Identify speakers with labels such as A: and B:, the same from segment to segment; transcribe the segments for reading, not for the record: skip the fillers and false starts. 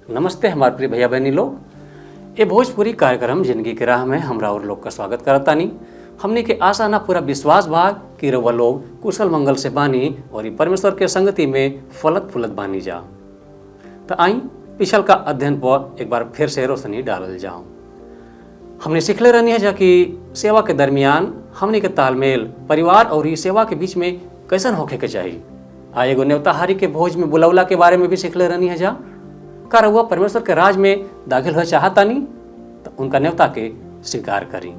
A: नमस्ते हमारे प्रिय भैया बहनी लोग। ये भोजपुरी कार्यक्रम जिंदगी के राह में हमरा और लोग का स्वागत करतानी। हमने के आशा ना पूरा विश्वास भाग कि रउआ लोग कुशल मंगल से बानी और परमेश्वर के संगति में फलत फुलत बानी जा। तो आई पिछल का अध्ययन पर एक बार फिर से रोशनी डालल जाओ। हमने सीखले रहनी है जा कि सेवा के दरमियान हमने के तालमेल परिवार और ई सेवा के बीच में कैसन होखे के चाहिए। आ एगो न्योताहारी के भोज में बुलौला के बारे में भी सीखले रहनी है जा। का रउआ परमेश्वर के राज में दाखिल हो चाहतानी तो उनका न्योता के स्वीकार करी।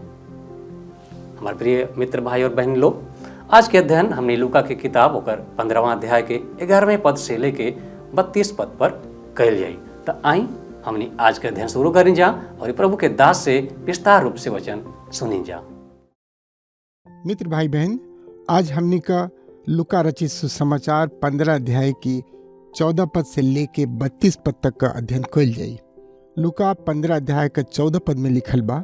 A: हमारे प्रिय मित्र भाई और बहन लोग, आज के अध्ययन हमने लूका की किताब होकर 15वां अध्याय के 11वें पद से लेके 32 पद पर कैल जाई। तो आई हमने आज के अध्ययन शुरू करी जा और प्रभु के दास से विस्तार रूप से वचन सुनी जा।
B: मित्र भाई बहन, आज हमने का लूका रचित सुसमाचार 15 अध्याय की 14 पद से लेके 32 पद तक का अध्ययन कइल जाई। लूका 15 अध्याय का 14 पद में लिखल बा,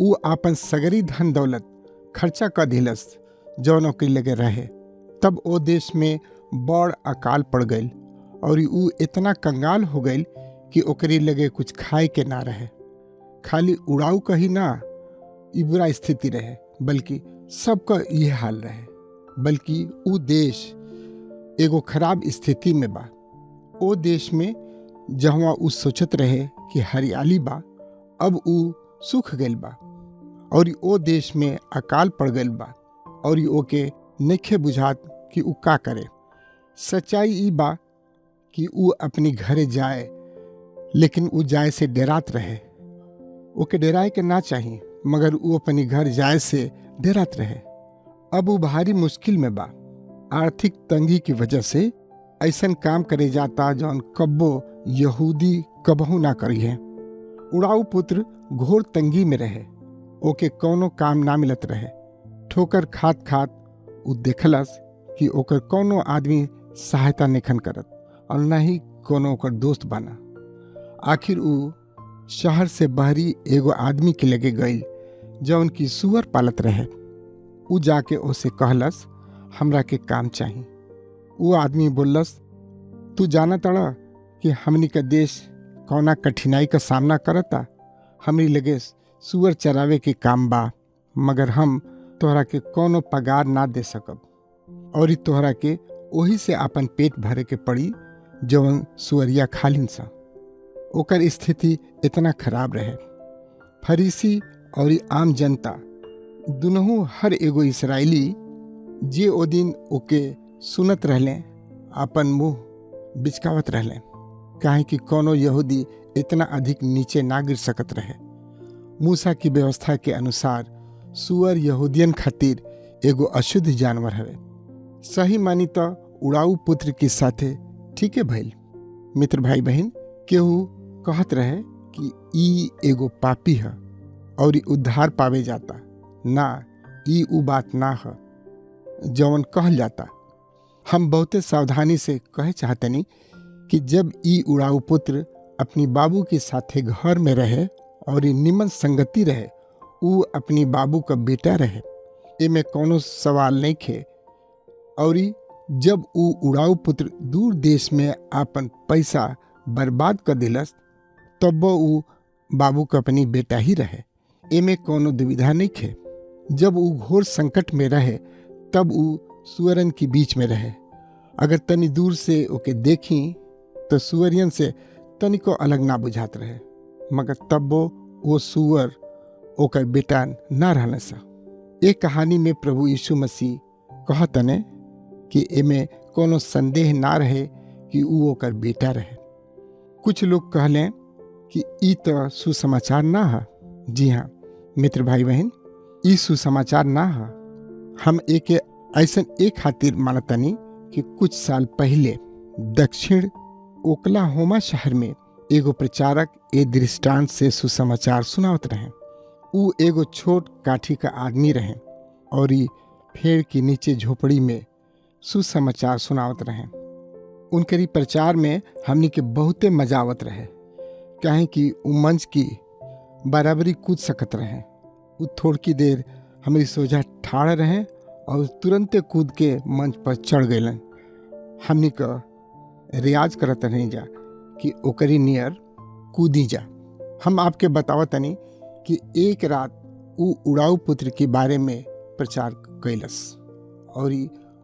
B: ऊ आपन सगरी धन दौलत खर्चा कर दिलस जौन ओकरी लगे रहे। तब ओ देश में बड़ अकाल पड़ गई और ऊ इतना कंगाल हो गई कि ओकरी लगे कुछ खाए के ना रहे। खाली उड़ाऊ कही ना ई बुरा स्थिति रहे, बल्कि सबका यह हाल रहे। बल्कि ऊ देश एगो खराब स्थिति में बा। ओ देश में जहाँ ऊ सोचत रहे कि हरियाली बा, अब ऊ सूख गइल बा और ओ देश में अकाल पड़ गइल बा और ओके नइखे बुझात कि ऊ का करे। सच्चाई ई बा कि ऊ अपनी घरे जाए, लेकिन ऊ जाए से डरात रहे। ओके डराए के ना चाहिए, मगर ऊ अपनी घर जाए से डरात रहे। अब ऊ भारी मुश्किल में बा। आर्थिक तंगी की वजह से ऐसन काम करे जाता जौन कब्बो यहूदी कबहू ना करी है। उड़ाऊ पुत्र घोर तंगी में रहे, ओके कौनो काम ना मिलत रहे। ठोकर खात खात ऊ देखलस कि ओकर कौनो आदमी सहायता निखन करत और ना ही कोनो ओकर दोस्त बना। आखिर ऊ शहर से बहरी एगो आदमी के लगे गई जौन की सुअर पालत रहे। ऊ जाके ओसे कहलस, हमरा के काम चाहिए। वो आदमी बोलस, तू जाना तड़ा कि हमनी का देश कौना कठिनाई का सामना करता। हमनी लगे सुअर चरावे के काम बा, मगर हम तोहरा के कोनो पगार ना दे सकब और तोहरा के ओही से अपन पेट भरे के पड़ी जवन सुअरिया खालिन सा। ओकर स्थिति इतना खराब रहे। फरीसी और आम जनता दुनहु हर एगो इसराइली जे ओ दिन ओके सुनत रहले अपन मुंह बिचकावत रहले, काहे कि कोनो यहूदी इतना अधिक नीचे ना गिर सकत रहे। मूसा की व्यवस्था के अनुसार सुअर यहूदियन खातिर एगो अशुद्ध जानवर हवे। सही मानी तो उड़ाऊ पुत्र के साथे ठीके भइल। मित्र भाई बहन, केहू कहत रहे कि ई एगो पापी है और उद्धार पावे जाता। ना, ई ऊ बात ना है जवन कहल जाता। हम बहुते सावधानी से कहे चाहतनी कि जब ई उड़ाऊ पुत्र अपनी बाबू के साथे घर में रहे और निमन संगति रहे, ऊ अपनी बाबू का बेटा रहे, एमे कोनो सवाल नहीं खे। और जब ऊ उड़ाऊ पुत्र दूर देश में आपन पैसा बर्बाद कर दिलस, तब ऊ बाबू का अपनी बेटा ही रहे, एमे कोनो दुविधा नहीं खे। जब ऊ घोर संकट में रहे, तब ऊ सुअरन के बीच में रहे। अगर तनी दूर से ओके देखी तो सुअरियन से तनिको अलग ना बुझात रहे, मगर तब वो सुअर ओकर बेटा ना रहने सा। एक कहानी में प्रभु यीशु मसीह कहतने कि एमे कोनो संदेह ना रहे कि ऊ ओकर बेटा रहे। कुछ लोग कहले कि ई तो सुसमाचार ना है। जी हाँ मित्र भाई बहन, ई सुसमाचार ना है। हम एक ऐसा एक खातिर मानतनी कि कुछ साल पहले दक्षिण ओक्लाहोमा शहर में एगो प्रचारक ए दृष्टांत से सुसमाचार सुनावत रहे। ऊ एगो छोट काठी का आदमी रहे और ई पेड़ के नीचे झोपड़ी में सुसमाचार सुनावत रहे। उनकरी प्रचार में हमनी के बहुते मजा आवत रहे, काहे कि ऊ मंच की बराबरी कूद सकत रहे। ऊ थोड़की देर हमारी सोझा ठाड़ रहे और तुरंते कूद के मंच पर चढ़ गए। हमनी का रियाज करत नहीं जा कि ओकरी नियर कूदी जा। हम आपके बतावत तनी कि एक रात ऊ उड़ाऊ पुत्र के बारे में प्रचार कैलस और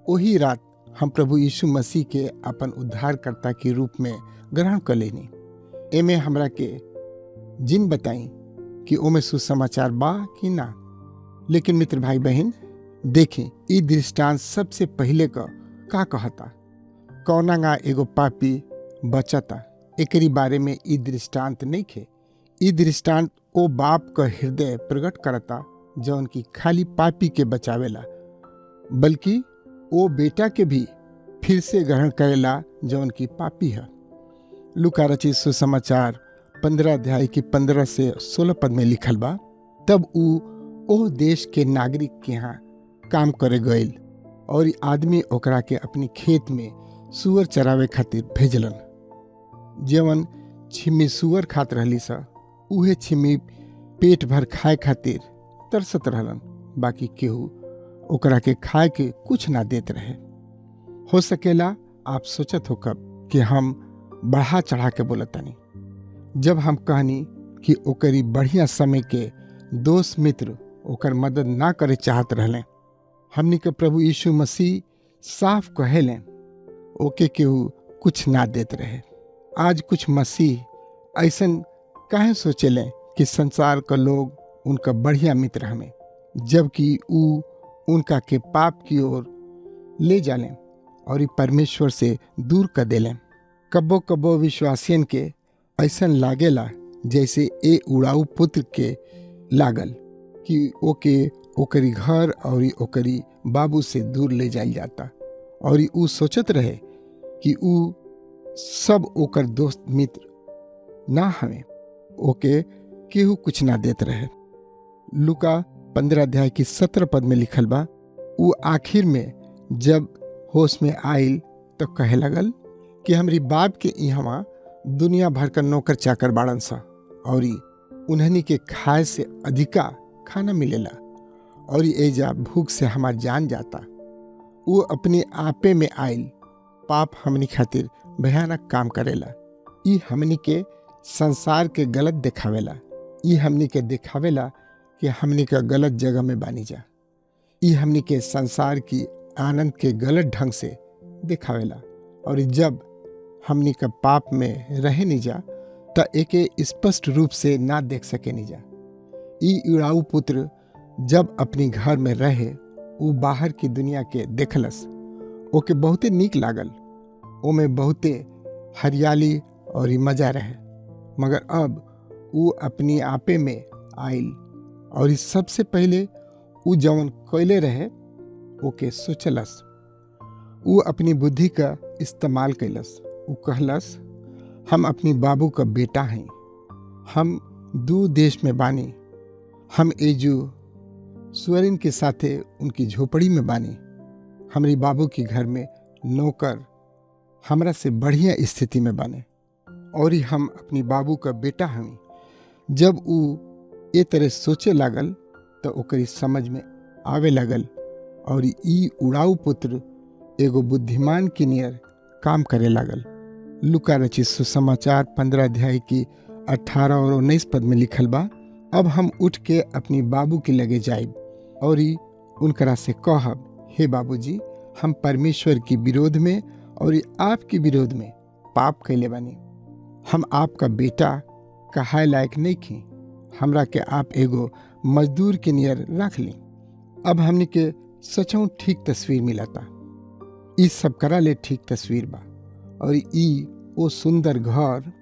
B: वही रात हम प्रभु यीशु मसीह के अपन उद्धारकर्ता के रूप में ग्रहण कर लेनी। एमे हमरा के जिन बताई कि ओमे सुसमाचार बा कि ना। लेकिन मित्र भाई बहन देखें, ई दृष्टांत सबसे पहले का कहता, कौनागा एगो पापी बचता, एकरी बारे में ई दृष्टांत नहीं खे। ई दृष्टांत ओ बाप का हृदय प्रकट करता जौन की खाली पापी के बचावेला, बल्कि ओ बेटा के भी फिर से ग्रहण करेला जौन की पापी है। लूका रचित सुसमाचार 15 अध्याय की 15 से 16 पद में लिखल बा, तब ऊ ओ देश के नागरिक के यहाँ काम करे गईल और आदमी ओकरा के अपनी खेत में सुअर चरावे खातिर भेजलन। जेवन छिमी सुअर खात रहली सा, उहे छिमी पेट भर खाए खातिर तरसत रहलन, बाकी केहू ओकरा के खाए के कुछ ना देत रहे। हो सकेला आप सोचत हो कब कि हम बढ़ा चढ़ा के बोलतानी, जब हम कहनी कि ओकरी बढ़िया समय के दोस्त मित्र ओकर मदद ना करे चाहत रहले। हमनी के प्रभु यीशु मसीह साफ कहेले ओके केहू कुछ ना देत रहे। आज कुछ मसीह ऐसन काहे सोचेले कि संसार का लोग उनका बढ़िया मित्र हमें, जबकि ऊ उनका के पाप की ओर ले जाले और परमेश्वर से दूर कर देले। कब्बो कब्बो विश्वासियन के ऐसन लागेला जैसे ए उड़ाऊ पुत्र के लागल कि ओके ओकरी घर और ओकरी बाबू से दूर ले जाइल जाता और ऊ सोचत रहे कि ऊ सब ओकर दोस्त मित्र ना हमें, ओके केहू कुछ ना देत रहे। लूका 15 अध्याय की 17 पद में लिखल बा, ऊ आखिर में जब होश में आइल तो कहे लगल कि हमरी बाप के इहवा दुनिया भर का नौकर चाकर बाड़न सा और उन्हनी के खाए से अधिका खाना मिलेला और एजा भूख से हमार जान जाता। वो अपने आपे में आइल पाप हमनी खातिर भयानक काम करेला। ई हमनी के संसार के गलत दिखावेला। ई हमनी के दिखावेला कि हमनी का गलत जगह में बानी जा। ई हमनी के संसार की आनंद के गलत ढंग से दिखावेला और जब हमनी का पाप में रहे नहीं जा तो एके स्पष्ट रूप से ना देख सके नहीं जा। ई उड़ाऊ पुत्र जब अपनी घर में रहे, वो बाहर की दुनिया के देखलस, ओके बहुते नीक लागल, ओमे बहुते हरियाली और मजा रहे। मगर अब वो अपनी आपे में आइल और सबसे पहले वो जवन कोयले रहे ओके सोचलस। वो अपनी बुद्धि का इस्तेमाल कैलस। वो कहलस, हम अपनी बाबू का बेटा हैं, हम दू देश में बानी, हम एजू सुअरिन के साथे उनकी झोपड़ी में बानी, हमारी बाबू के घर में नौकर हमरा से बढ़िया स्थिति में बाने और हम अपनी बाबू का बेटा हमी। जब वो ए तरह सोचे लागल तो ओकरी समझ में आवे लगल और ई उड़ाऊ पुत्र एगो बुद्धिमान की नियर काम करे लागल। लूका रचित सुसमाचार 15 अध्याय की 18 और 19 पद में लिखल बा, अब हम उठ के अपनी बाबू के लगे जाइब और उनकरा से कहब, हे बाबूजी, हम परमेश्वर की विरोध में और आपके विरोध में पाप कैले बानी। हम आपका बेटा कहाय लायक नहीं खी, हमरा के आप एगो मजदूर के नियर रख ली। अब हमने के सचों ठीक तस्वीर मिलता। ई सब करा ले ठीक तस्वीर बा और ई वो सुंदर घर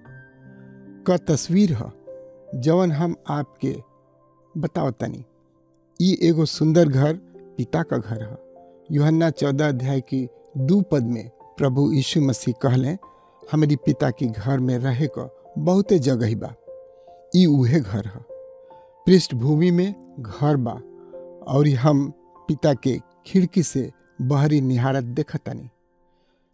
B: का तस्वीर है जवन हम आपके बताओ तनी। ई एगो सुंदर घर पिता का घर है। यूहन्ना 14 अध्याय की 2 पद में प्रभु यीशु मसीह कहले, हमारी पिता के घर में रहे को बहुते जगह बा। ई उहे घर ह। पृष्ठभूमि में घर बा और हम पिता के खिड़की से बहरी निहारत देखतानी।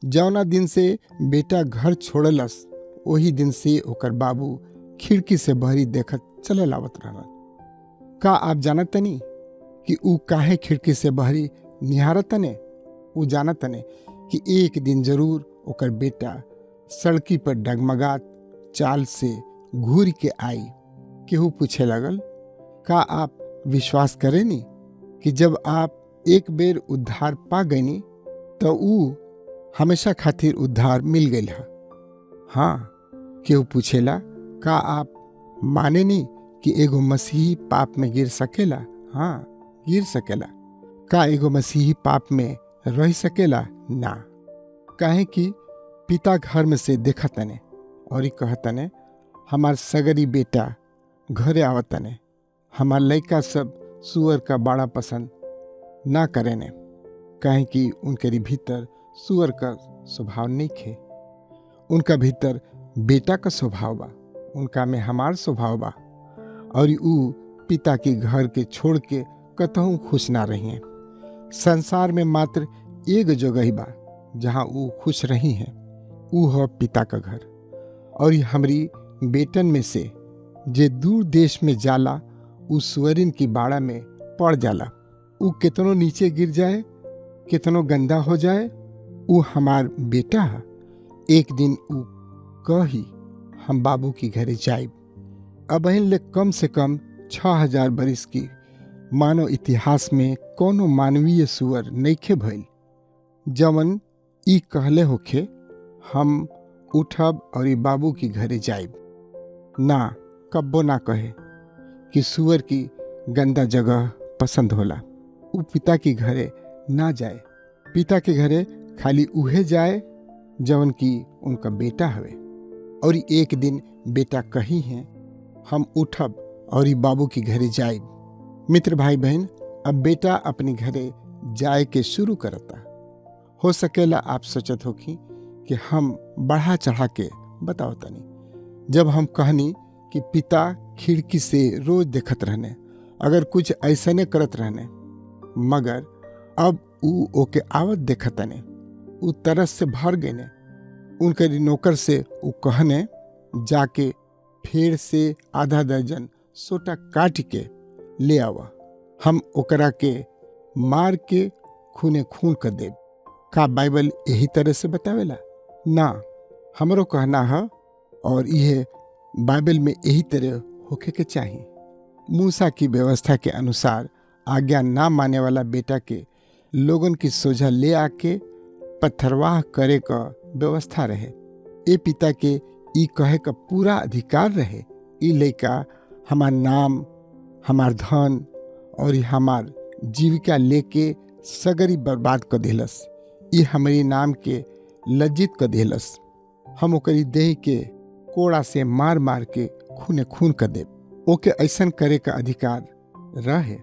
B: जौना दिन से बेटा घर छोड़लस वही दिन से ओकर बाबू खिड़की से बहरी देखत चलल आवत रहलन। का आप जानत तनी कि ऊ काहे खिड़की से बहरी निहारत तने? ऊ जानत तने कि एक दिन जरूर ओकर बेटा सड़की पर डगमगात चाल से घूर के आई। केहू पूछे लगल, का आप विश्वास करेनी कि जब आप एक बेर उद्धार पा गईनी तो ऊ हमेशा खातिर उद्धार मिल गई है? हाँ। केहू पूछेला, का आप माने नहीं कि एगो मसीही पाप में गिर सकेला? हाँ, गिर सकेला। का एगो मसीही पाप में रह सकेला? ना। काहे कि पिता घर में से देखतने और ही कहतने, हमार सगरी बेटा घरे आवतने, हमार लड़का सब सुअर का बड़ा पसंद ना करेने। काहे कि उनके भीतर सुअर का स्वभाव नहीं खे, उनका भीतर बेटा का स्वभाव बा, उनका में हमार स्वभाव बा। और ऊ पिता के घर के छोड़ के कतहूँ खुश ना रही हैं। संसार में मात्र एक जगह बा जहाँ ऊ खुश रही हैं, ऊ है पिता का घर। और हमरी बेटन में से जे दूर देश में जाला ऊ सुअरिन की बाड़ा में पड़ जाला। ऊ कितनो नीचे गिर जाए, कितनो गंदा हो जाए, ऊ हमार बेटा है। एक दिन ऊ कही, हम बाबू की घरे जाइब। अब ले कम से कम 6000 बरिस की मानव इतिहास में कोनो मानवीय सुअर नइखे भइल जवन ई कहले होखे, हम उठब और बाबू की घरे जाइब। ना, कब्बो ना कहे कि सुअर की गंदा जगह पसंद होला। ऊ पिता की घरे ना जाए। पिता के घरे खाली उहे जाए जवन की उनका बेटा हवे। और एक दिन बेटा कही है, हम उठब और बाबू की घरे जाइब। मित्र भाई बहन, अब बेटा अपने घरे जाए के शुरू करता। हो सकेला आप सोचत होखी कि हम बढ़ा चढ़ा के बताओ तनी। जब हम कहनी कि पिता खिड़की से रोज देखत रहने, अगर कुछ ऐसा ने करत रहने, मगर अब ऊ ओके आवत देखतने, ऊ तरस से भर गए ने। उनके नौकर से ऊ कहने, जाके फेर से आधा दर्जन सोटा काट के ले आवा, हम ओकरा के मार के खूने खून कर देब। का बाइबल यही तरह से बतावेला? ना, हमरो कहना है और यह बाइबल में यही तरह होके के चाहिए। मूसा की व्यवस्था के अनुसार आज्ञा ना माने वाला बेटा के लोगन की सोझा ले आके पत्थरवाह करे का व्यवस्था रहे। ए पिता के ई कहे का पूरा अधिकार रहे, ई लइका हमार नाम, हमार धन और हमार जीविका लेके सगरी बर्बाद कर देलस। ई हमारी नाम के लज्जित कर देलस। हम ओकरी देह के कोड़ा से मार मार के खूने खून कर देब। ओके ऐसन करे का अधिकार रहे,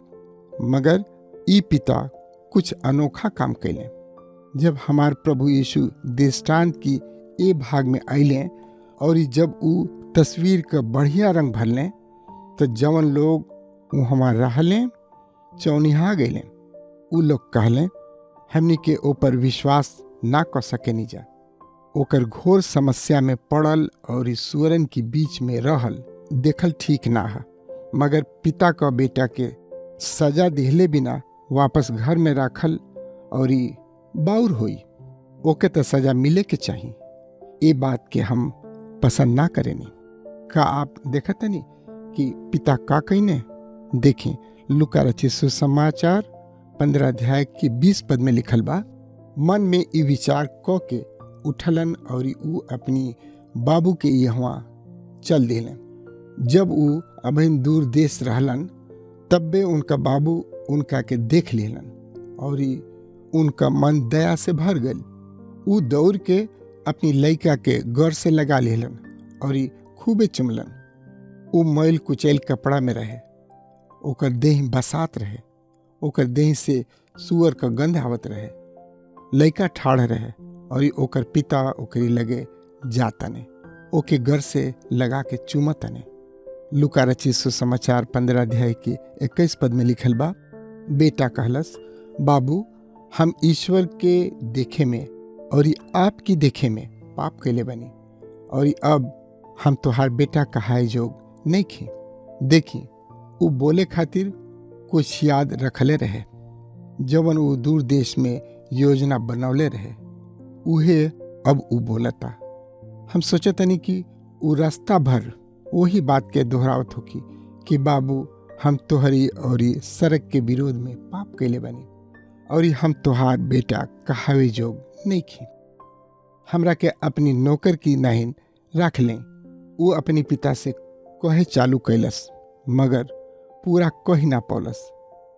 B: मगर ई पिता कुछ अनोखा काम कैले। जब हमार प्रभु यीशु दृष्टांत की ए भाग में अइले और जब ऊ तस्वीर का बढ़िया रंग भरले, तो जवन लोग ऊ हमार रहले चौनिहा गए। ऊ लोग कहले, हमनी के ऊपर विश्वास ना कर सके नहीं जा। ओकर घोर समस्या में पड़ल और इस सुअरन के बीच में रहल देखल ठीक ना है, मगर पिता का बेटा के सजा दिहले बिना वापस घर में रखल और बाउर होई। ओके तो सजा मिले के चाहिए। ये बात के हम पसंद ना करेनी। का आप देखते नहीं कि पिता का कहने? देखें, लूका रचित सुसमाचार 15 अध्याय के 20 पद में लिखल बा, मन में ई विचार क के उठलन और ऊ अपनी बाबू के यहाँ चल दिलन। जब ऊ अभिन दूर देश रहलन, तब्बे उनका बाबू उनका के देख लेलन और उनका मन दया से भर गल। ऊ दौड़ के अपनी लइका के गौर से लगा लेलन और खूबे चुमलन। ऊ मैल कुचैल कपड़ा में रहे, ओकर देह बसात रहे, ओकर देह से सुअर का गंध आवत रहे। लइका ठाढ़ रहे और ओकर पिता ओकरी लगे जातने। ओके घर से लगा के चूमतने। लुका रचित सुसमाचार 15 अध्याय की 21 पद में लिखल बा, बेटा कहलस, बाबू हम ईश्वर के देखे में और आपकी देखे में पाप कैले बनी, और अब हम तोहार बेटा कहाए जोग नहीं खी। देखी उ बोले खातिर कुछ याद रखले रहे, जवन उ दूर देश में योजना बनौले रहे, उहे अब उ बोलता। हम सोचतनी कि उ रास्ता भर वही बात के दोहरावत होकी कि बाबू हम तोहरी और सड़क के विरोध में पाप कैले बनी, और हम तोहार बेटा कहावे जोग नहीं खी। हमरा के अपनी नौकर की नाहिन रख लें। वो अपने पिता से कहे चालू कैलस, मगर पूरा कही ना पौलस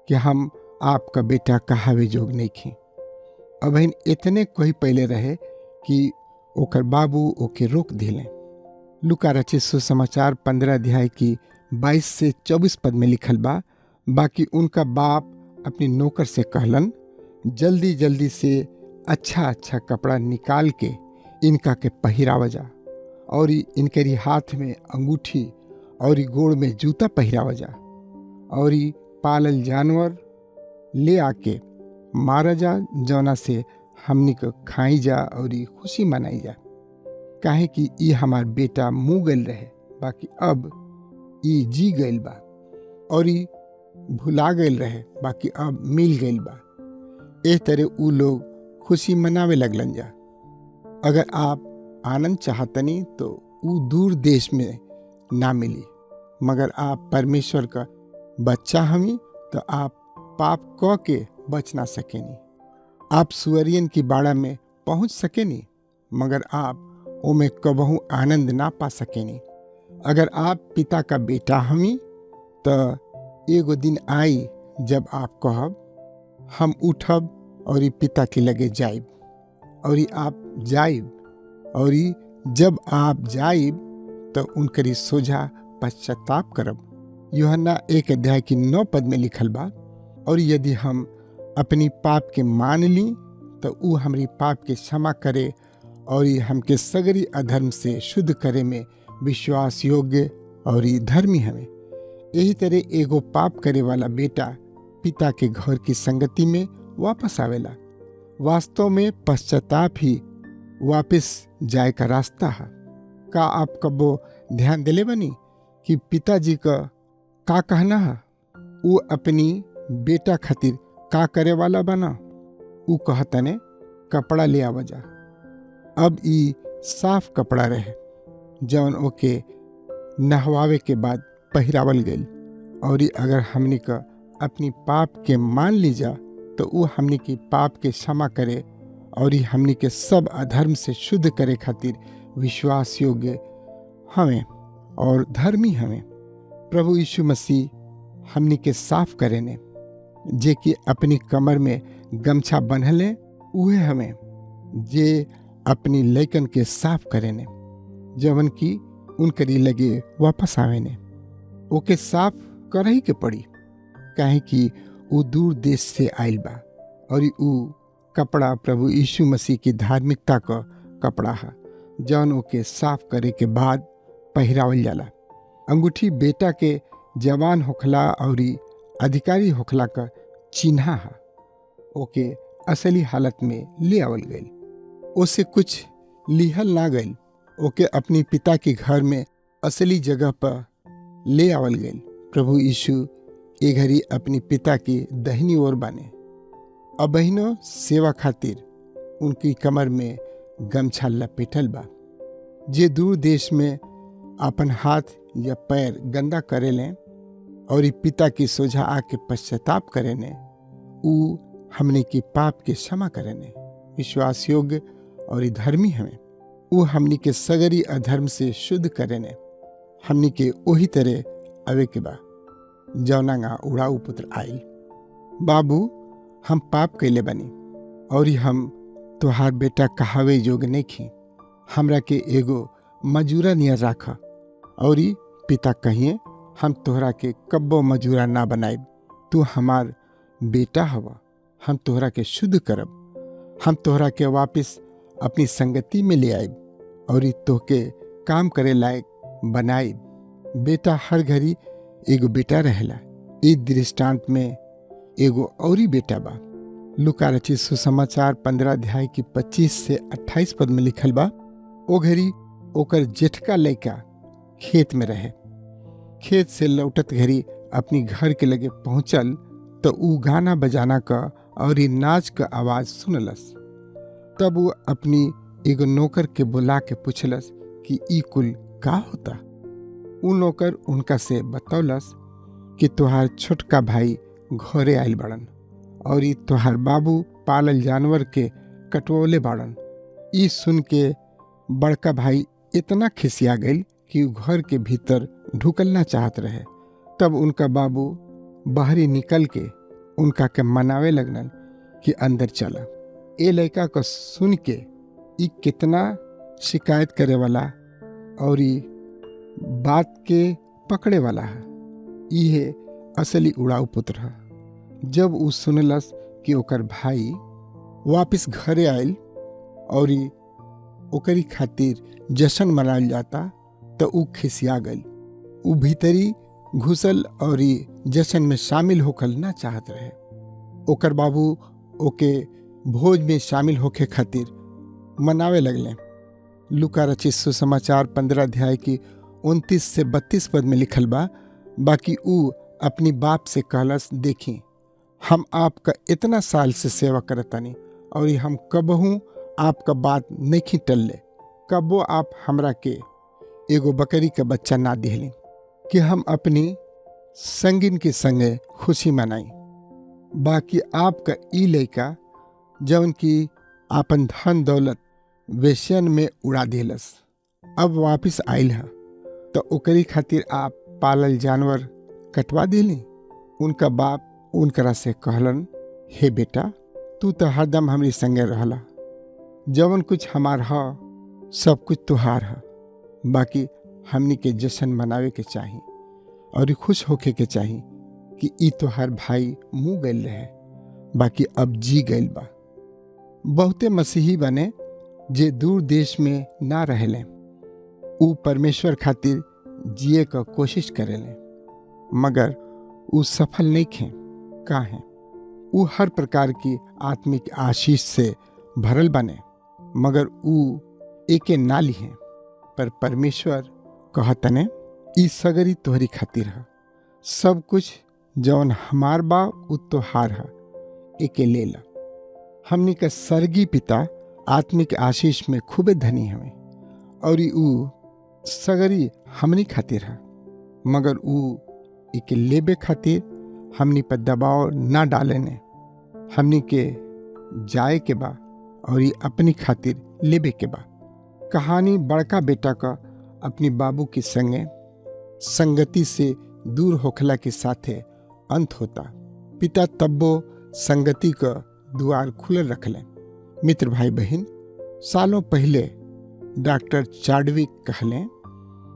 B: कि हम आपका बेटा कहावे जोग नहीं खी। अब इतने कही पहले रहे कि ओकर बाबू ओके रोक दिले। लुका रचित सुसमाचार 15 अध्याय की 22 से 24 पद में लिखल बा, बाकी उनका बाप अपनी नौकर से कहलन, जल्दी जल्दी से अच्छा अच्छा कपड़ा निकाल के इनका के पहिरावा जा, और इनके हाथ में अंगूठी और गोड़ में जूता पहिरावा जा, और पालल जानवर ले आके मारा जा, जौना से हमनी को खाई जा और खुशी मनाई जा। काहे कि ई हमार बेटा मुँह गल रहे, बाकी अब ई जी गइल बा, और भुला गइल रहे, बाकी अब मिल गइल बा। ए तरह उ लोग खुशी मनावे लगलन जा। अगर आप आनंद चाहतनी तो उ दूर देश में ना मिली, मगर आप परमेश्वर का बच्चा हमी तो आप पाप क के बच ना सकेनी। आप सुअरियन की बाड़ा में पहुंच सकेनी, मगर आप ओमे कबहू आनंद ना पा सकेनी। अगर आप पिता का बेटा हमी तो एगो दिन आई जब आप कहब, हम उठब और पिता के लगे जाइब, और आप जाइब, और जब आप जाइब तो उनकरी सोझा पश्चाताप करब। यूहन्ना 1 अध्याय की 9 पद में लिखल बा, और यदि हम अपनी पाप के मान ली तो उ हमारी पाप के क्षमा करे और हमके सगरी अधर्म से शुद्ध करे में विश्वास योग्य और धर्मी हमें। यही तरह एगो पाप करे वाला बेटा पिता के घर की संगति में वापस आवेला। वास्तव में पश्चाताप ही वापस जाए का रास्ता है। का आप कबो ध्यान दिले बनी कि पिताजी का कहना है? वो अपनी बेटा खातिर का करे वाला बना? वो कहतने कपड़ा ले आवा जा। अब ई साफ कपड़ा रहे जौन ओके नहवावे के बाद पहिरावल गई, और अगर हमनी का अपनी पाप के मान ली जा तो वो हमनी की पाप के क्षमा करे और हमनी के सब अधर्म से शुद्ध करे खातिर विश्वास योग्य हमें और धर्मी हमें। प्रभु यीशु मसीह हमनी के साफ करे ने, जे कि अपनी कमर में गमछा बंधले, उहे हमें जे अपनी लैकन के साफ करे ने, जवन की उनकरी लगे वापस आवे ने। ओके साफ कर ही के पड़ी, काहे कि उ दूर देश से आइल बा, और उ कपड़ा प्रभु यीशु मसीह की धार्मिकता का कपड़ा है जौन ओके साफ करे के बाद पहिरावल जाला। अंगूठी बेटा के जवान होखला और अधिकारी होखला का चिन्हा है। ओके असली हालत में ले आवल गई, ओसे कुछ लिहल ना गई। ओके अपनी पिता के घर में असली जगह पर ले आवल गई। प्रभु यीशु ए घड़ी अपनी पिता की दहिनी ओर बाने। अब बहिनो सेवा खातिर उनकी कमर में गमछा लपेटल बा। जे दूर देश में अपन हाथ या पैर गंदा करे लें और पिता की सोझा आके पश्चाताप करे ने, उ हमने की पाप के क्षमा करे ने, विश्वास योग्य और धर्मी हमें। उ हमनी के सगरी अधर्म से शुद्ध करे ने। हमनी के वही तरह अवे के बा जौनांगा उड़ाऊ पुत्र आइल। बाबू हम पाप कैले बनी और हम तोहार बेटा कहावे जोग नहीं खी। हमरा के एगो मजूरा नियर राख, और पिता कहिए हम तोहरा के कब्बो मजूरा ना बनाइब। तू हमार बेटा हवा, हम तोहरा के शुद्ध करब। हम तोहरा के वापस अपनी संगति में ले आइब और तोहके काम करे लायक बनाई। बेटा हर घड़ी एगो बेटा रहेला। इस दृष्टांत में एगो औरी बेटा बा। लूका रचित सुसमाचार 15 अध्याय की 25 से 28 पद में लिखल बा, ओ घड़ी ओकर जेठका लड़का खेत में रहे। खेत से लौटत घड़ी अपनी घर के लगे पहुंचल तो ऊ गाना बजाना का और नाच का आवाज सुनलस। तब वो अपनी एगो नौकर के बुला के पूछलस कि ई कुल का होता। ऊ नौकर उनका से बतौलस कि तुहार छोटका भाई घरे आयल बाड़न और ई तुहार बाबू पालल जानवर के कटवले बाड़न। ई सुन के बड़का भाई इतना खिसिया गई कि ऊ घर के भीतर ढुकलना चाहत रहे। तब उनका बाबू बाहरी निकल के उनका के मनावे लगलन कि अंदर चला। ए लड़का को सुन के ई कितना शिकायत करे वाला और ई बात के पकड़े वाला है। ये असली उड़ाऊ पुत्र है। जब ऊ सुनलस कि ओकर भाई वापिस घरे आयल और ओकरी खातिर जश्न मनाल जाता तो ऊ खिसिया गई। ऊ भीतरी घुसल और जश्न में शामिल होकर ना चाहत रहे। ओकर बाबू ओके भोज में शामिल होके खातिर मनावे लगले। लूका रचित सुसमाचार 15 अध्याय की 29 से 32 पद में लिखल बा, बाकी ऊ अपनी बाप से कहलस, देखी हम आपका इतना साल से सेवा करतानी और हम कबहू आपका बात नहीं टलले। कबो आप हमरा के एगो बकरी का बच्चा ना दिहली कि हम अपनी संगिन के संगे खुशी मनाई। बाकी आपका ई लड़का जौन की आपन धन दौलत वेश्यन में उड़ा दिलस, अब वापिस आयल है तो ओकरी खातिर आप पालल जानवर कटवा दिली। उनका बाप उनकरा से कहलन, हे बेटा, तू तो हरदम हमरी संगे रहला। जवन कुछ हमार ह सब कुछ तुहार है। बाकी हमनी के जश्न मनावे के चाही और खुश होके के चाही कि ई तोहार भाई मुँह गईल रहे, बाकी अब जी गईल बा। बहुते मसीही बने जे दूर देश में ना रहेले, ऊ परमेश्वर खातिर जिए का कोशिश करेले, मगर ऊ सफल नहीं खे। काहे? ऊ हर प्रकार की आत्मिक आशीष से भरल बने, मगर ऊ एके ना लिहे। पर परमेश्वर कहतने, ई सगरी तोहरी खातिर है। सब कुछ जौन हमार बा उ तोहार है, एके ले ला। हमनी का स्वर्गीय पिता आत्मिक आशीष में खूबे धनी हवे और ऊ सगरी हमनी खातिर है, मगर ऊ एके लेबे खातिर हमनी पर दबाव ना डालेने। हमनी के जाए के बा और ये अपनी खातिर लेबे के बा। कहानी बड़का बेटा का अपनी बाबू के संगे संगति से दूर होखला के साथे अंत होता। पिता तब्बो संगति का द्वार खुलल रखले। मित्र भाई बहन, सालों पहले डॉक्टर चार्डविक कहले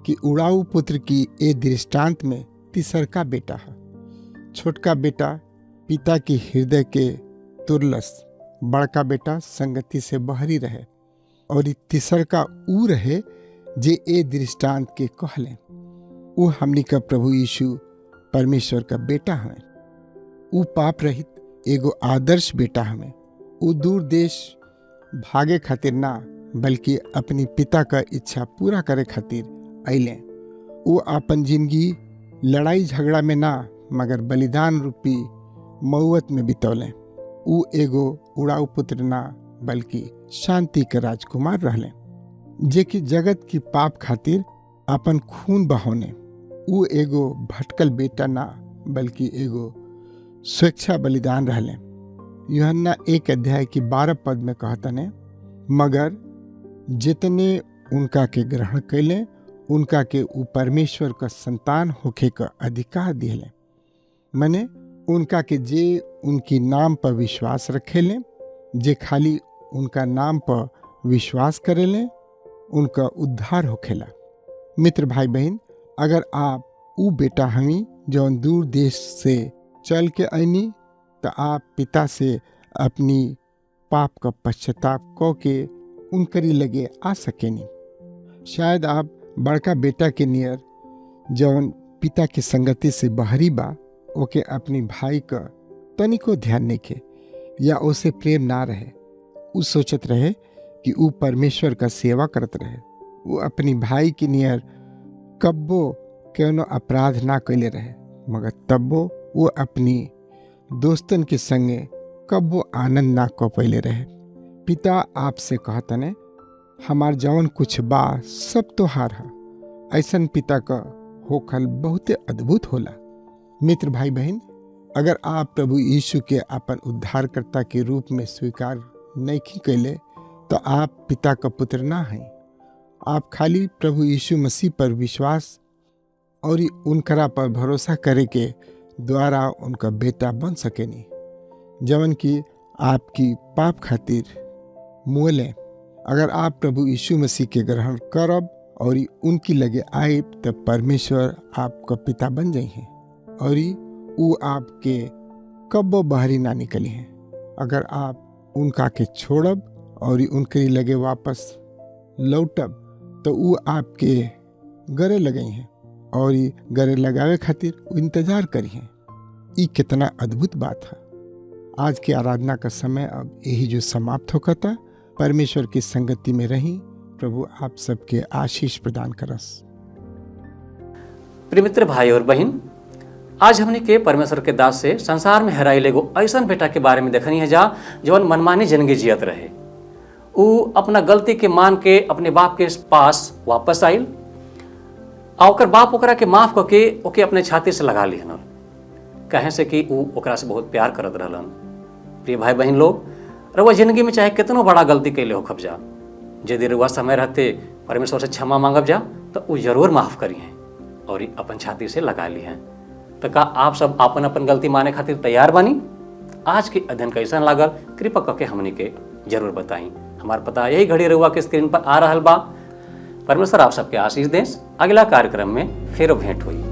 B: कि उड़ाऊ पुत्र की ए दृष्टांत में तीसरका बेटा है। छोटका बेटा पिता के हृदय के तुरलस, बड़का बेटा संगति से बहरी रहे और तीसरका ऊ रहे जे ए दृष्टांत के कहले। ऊ हमनी का प्रभु यीशु परमेश्वर का बेटा हमें। ऊ पाप रहित एगो आदर्श बेटा हमें। ऊ दूर देश भागे खातिर ना, बल्कि अपनी पिता का इच्छा पूरा करे खातिर अइले। ऊ अपन जिंदगी लड़ाई झगड़ा में ना, मगर बलिदान रूपी मऊत में बितौले। ऊ एगो उड़ाऊ पुत्र ना, बल्कि शांति के राजकुमार रहले, जे कि जगत की पाप खातिर अपन खून बहाने। ऊ एगो भटकल बेटा ना, बल्कि एगो स्वेच्छा बलिदान रहले। यूहन्ना 1 अध्याय की 12 पद में कहतने, मगर जितने उनका के ग्रहण कैले उनका के ऊ परमेश्वर का संतान होखे का अधिकार दिले। मने उनका के जे उनकी नाम पर विश्वास रखेले, जे खाली उनका नाम पर विश्वास करेले, उनका उद्धार होखेला। मित्र भाई बहन, अगर आप ऊ बेटा हमी जौन दूर देश से चल के आईनी, तो आप पिता से अपनी पाप का पश्चाताप को के उनकरी लगे आ सकेनी। शायद आप बड़का बेटा के नियर जौन पिता की संगति से बहरी बा ओके अपनी भाई का तनिको ध्यान नहीं के या उसे प्रेम ना रहे। उ सोचत रहे कि उ परमेश्वर का सेवा करत रहे। वो अपनी भाई के नियर कब्बो कौनो अपराध ना कैले रहे, मगर तब्बो वो अपनी दोस्तन के संगे कब्बो आनंद ना क पहिले रहे। पिता आपसे कहतने हमार जवन कुछ बा सब तोहार है। ऐसन पिता का होखल बहुते अद्भुत होला। मित्र भाई बहन, अगर आप प्रभु यीशु के अपन उद्धारकर्ता के रूप में स्वीकार नहीं कैले तो आप पिता का पुत्र ना हैं। आप खाली प्रभु यीशु मसीह पर विश्वास और उनकरा पर भरोसा करे के द्वारा उनका बेटा बन सकेनी, जवन की आपकी पाप खातिर मुएले। अगर आप प्रभु यीशु मसीह के ग्रहण करब और उनकी लगे आए तब परमेश्वर आपका पिता बन जाई हैं और वो आपके कब्बो बाहरी ना निकली हैं। अगर आप उनका के छोड़ब और उनके लगे वापस लौटब तो वो आपके गले लगे हैं और गले लगावे खातिर इंतजार करी हैं। ये कितना अद्भुत बात है। आज की आराधना का समय अब यही जो समाप्त होता। परमेश्वर की संगति में रही। प्रभु आप सबके आशीष प्रदान करस।
A: प्रिय मित्र भाई और बहन, आज हमने के परमेश्वर के दास से संसार में हराइल एगो ऐसा बेटा के बारे में देखनी है जा जवन मनमानी जिंदगी जियत रहे। वो अपना गलती के मान के अपने बाप के पास वापस आइल और ओकर बाप ओकरा के माफ करके ओके अपने छाती से लगा लिहन, कहे से कि वो ओकरा से बहुत प्यार करत रहलन। प्रिय भाई बहन लोग, रउआ जिंदगी में चाहे कितनो बड़ा गलती कैले हो खब जा, यदि रउआ समय रहते परमेश्वर से क्षमा मांगब जा तो वो जरूर माफ करी हैं और अपन छाती से लगा ली हैं। तो का आप सब अपन अपन गलती माने खातिर तैयार बानी? आज के अध्ययन कैसा लागल कृपा करके हमनी के जरूर बताई। हमार पता यही घड़ी रउआ के स्क्रीन पर आ रहा बा। परमेश्वर आप सबके आशीष दें। अगला कार्यक्रम में फिर भेंट हुई।